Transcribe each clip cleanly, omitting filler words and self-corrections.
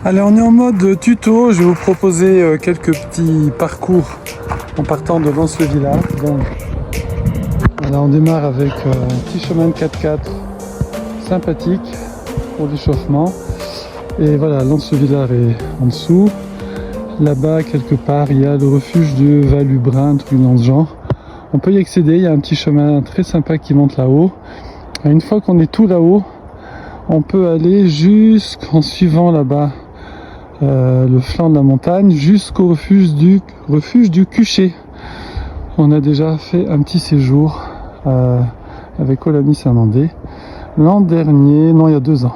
Allez, on est en mode tuto. Je vais vous proposer quelques petits parcours en partant de Lens-le-Villard. Donc, voilà, on démarre avec un petit chemin de 4x4 sympathique pour l'échauffement. Et voilà, Lens-le-Villard est en dessous. Là-bas, quelque part, il y a le refuge de Valubrin, truc dans ce genre. On peut y accéder, il y a un petit chemin très sympa qui monte là-haut. Et une fois qu'on est tout là-haut, on peut aller jusqu'en suivant là-bas le flanc de la montagne jusqu'au refuge du Cuchet. On a déjà fait un petit séjour avec Olami Saint-Mandé l'an dernier, non il y a 2 ans.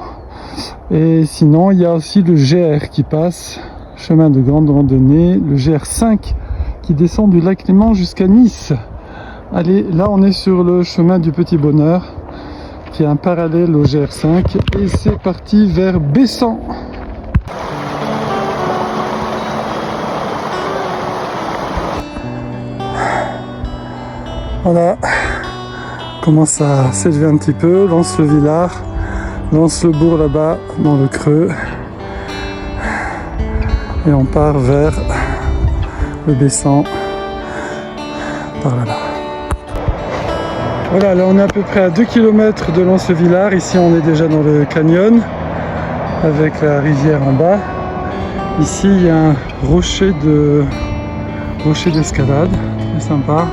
Et sinon il y a aussi le GR qui passe, chemin de grande randonnée, le GR5 qui descend du lac Léman jusqu'à Nice. Allez, là on est sur le chemin du Petit Bonheur qui est un parallèle au GR5 et c'est parti vers Bessan. Voilà, commence à s'élever un petit peu, Lens-le-Villard, Lens-le-Bourg là-bas dans le creux et on part vers le Bessan par là-bas. Voilà, là on est à peu près à 2 km de Lens-le-Villard, ici on est déjà dans le canyon avec la rivière en bas. Ici il y a un rocher d'escalade, c'est sympa.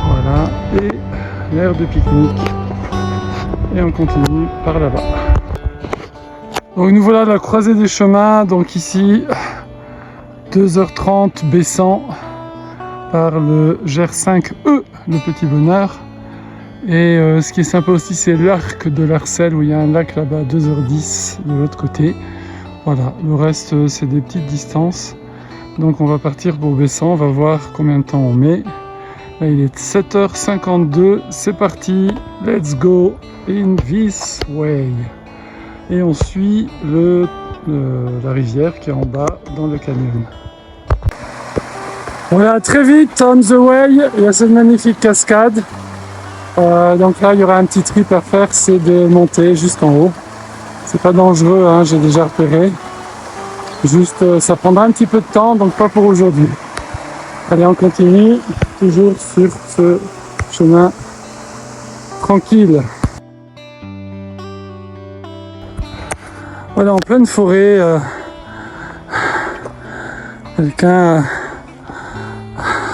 Voilà, et l'aire de pique-nique. Et on continue par là-bas. Donc nous voilà à la croisée des chemins, donc ici 2h30 Bessan par le GR5E, le Petit Bonheur. Et ce qui est sympa aussi, c'est l'arc de l'Arcel où il y a un lac là-bas à 2h10 de l'autre côté. Voilà, le reste c'est des petites distances. Donc on va partir pour Bessan, on va voir combien de temps on met. Là il est 7h52, c'est parti, let's go in this way. Et on suit la rivière qui est en bas dans le canyon. Voilà, très vite, on the way, il y a cette magnifique cascade. Donc là, il y aura un petit trip à faire, c'est de monter jusqu'en haut. C'est pas dangereux, hein, j'ai déjà repéré. Juste, ça prendra un petit peu de temps, donc pas pour aujourd'hui. Allez, on continue, toujours sur ce chemin tranquille. Voilà, en pleine forêt, quelqu'un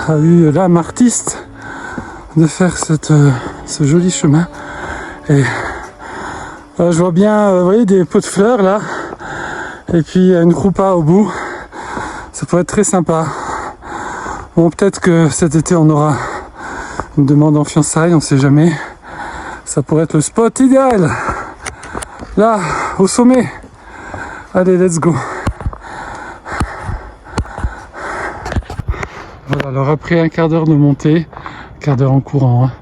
a eu l'âme artiste de faire ce joli chemin. Et je vois bien, vous voyez, des pots de fleurs là, et puis une choupa au bout. Ça pourrait être très sympa. Bon, peut-être que cet été on aura une demande en fiançailles, on sait jamais. Ça pourrait être le spot idéal. Là, au sommet. Allez, let's go. Voilà, alors après un quart d'heure de montée, un quart d'heure en courant, hein,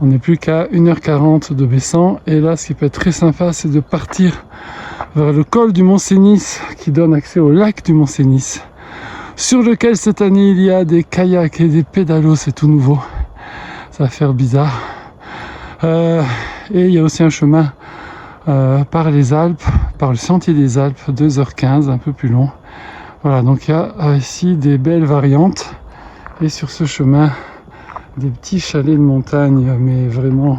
on n'est plus qu'à 1h40 de Bessan. Et là, ce qui peut être très sympa, c'est de partir vers le col du Mont-Cenis qui donne accès au lac du Mont-Cenis, sur lequel cette année il y a des kayaks et des pédalos, c'est tout nouveau. Ça va faire bizarre. Et il y a aussi un chemin par les Alpes, par le sentier des Alpes, 2h15, un peu plus long. Voilà, donc il y a ici des belles variantes. Et sur ce chemin, des petits chalets de montagne, mais vraiment,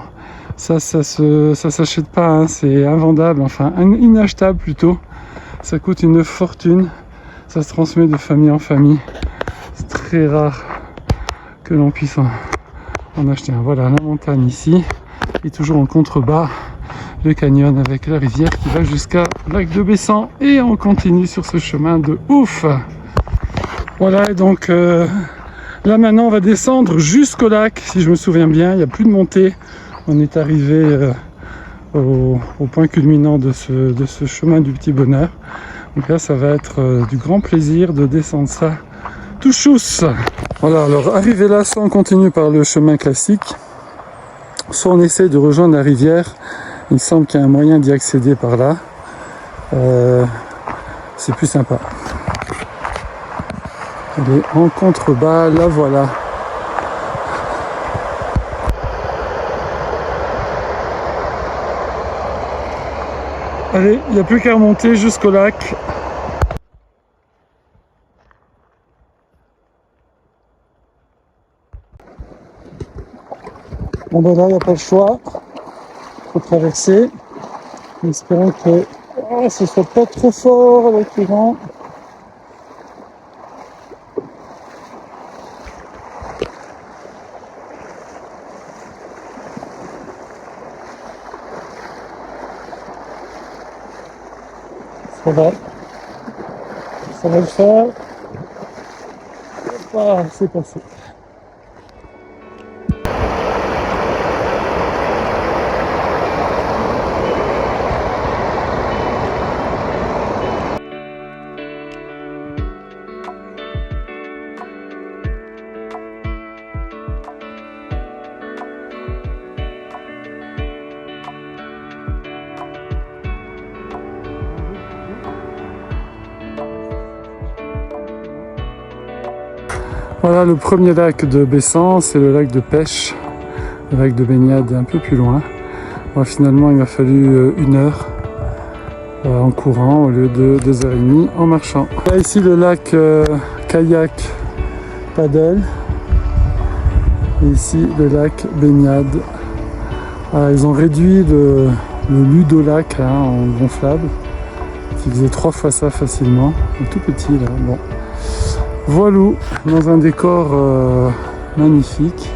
ça s'achète pas, hein, c'est invendable, enfin inachetable plutôt. Ça coûte une fortune. Ça se transmet de famille en famille. C'est très rare que l'on puisse en acheter un. Voilà, la montagne ici. Et toujours en contrebas, le canyon avec la rivière qui va jusqu'à lac de Bessan. Et on continue sur ce chemin de ouf. Voilà, et donc là maintenant on va descendre jusqu'au lac. Si je me souviens bien, il n'y a plus de montée. On est arrivé au point culminant de ce chemin du Petit Bonheur. Donc là, ça va être du grand plaisir de descendre ça tout chousse. Voilà, alors arrivé là, soit on continue par le chemin classique, soit on essaie de rejoindre la rivière. Il me semble qu'il y a un moyen d'y accéder par là. C'est plus sympa. Allez, en contrebas, la voilà. Allez, il n'y a plus qu'à remonter jusqu'au lac. Bon ben là, il n'y a pas le choix. Il faut traverser. Espérons que ce soit pas trop fort avec le vent. Ça va. Ça va le faire. Ah, c'est passé. Voilà le premier lac de Bessan, c'est le lac de pêche, le lac de baignade un peu plus loin. Bon, finalement il m'a fallu 1 heure en courant au lieu de 2h30 en marchant. Là ici le lac kayak paddle et ici le lac baignade. Voilà, ils ont réduit le ludolac en gonflable qui faisait 3 fois ça facilement, un tout petit là. Bon. Voilou, dans un décor magnifique.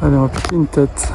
Allez, on va piquer une tête.